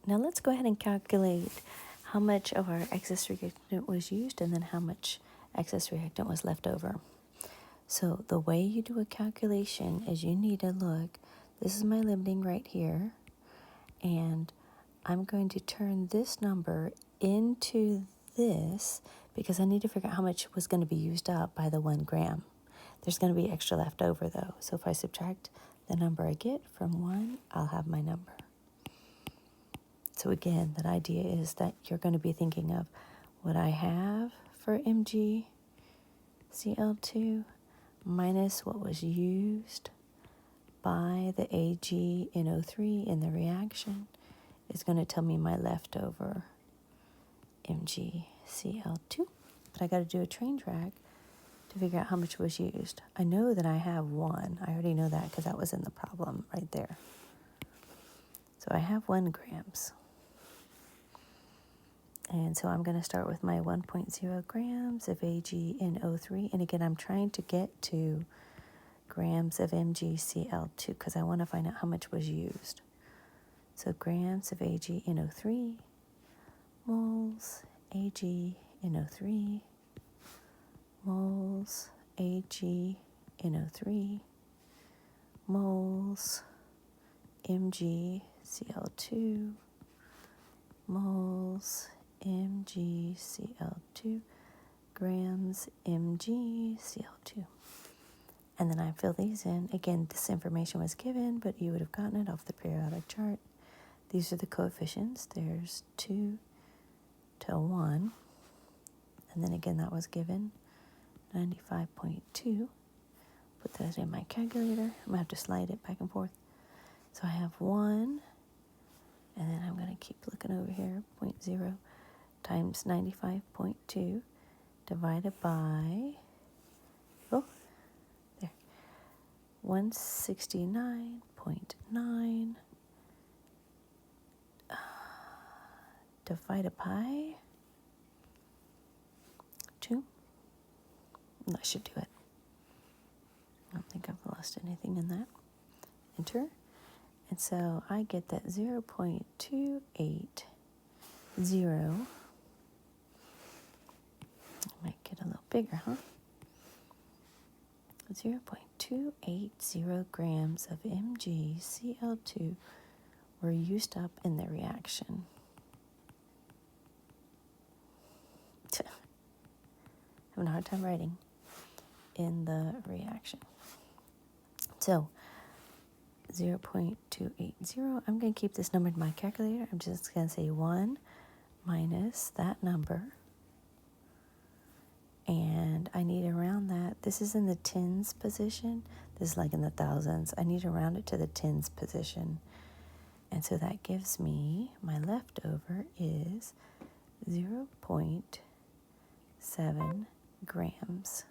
Now let's go ahead and calculate how much of our excess reactant was used and then how much excess reactant was left over. So the way you do a calculation is you need to look, this is my limiting right here, and I'm going to turn this number into this because I need to figure out how much was going to be used up by the 1 gram. There's going to be extra left over though. So if I subtract the number I get from 1, I'll have my number. So again, that idea is that you're going to be thinking of what I have for MgCl2 minus what was used by the AgNO3 in the reaction is going to tell me my leftover MgCl2. But I got to do a train track to figure out how much was used. I know that I have 1. I already know that because that was in the problem right there. So I have 1 grams. And so I'm going to start with my 1.0 grams of AgNO3. And again, I'm trying to get to grams of MgCl2 because I want to find out how much was used. So grams of AgNO3, moles AgNO3, moles AgNO3, moles MgCl2, moles MgCl2, grams MgCl2. And then I fill these in. Again, this information was given, but you would have gotten it off the periodic chart. These are the coefficients. There's 2 to 1. And then again, that was given, 95.2. Put that in my calculator. I'm going to have to slide it back and forth. So I have 1, and then I'm going to keep looking over here, 0.0 times 95.2 divided by, 169.9 divided by 2. That should do it. I don't think I've lost anything in that. Enter. And so I get that 0.280. Make it a little bigger, huh? 0.280 grams of MgCl2 were used up in the reaction. Having a hard time writing. In the reaction. So 0.280, I'm going to keep this number in my calculator. I'm just going to say 1 minus that number. And I need to round that. This is in the tens position. This is like in the thousands. I need to round it to the tens position. And so that gives me, my leftover is 0.7 grams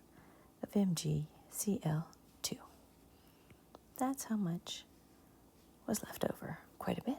of MgCl2. That's how much was left over. Quite a bit.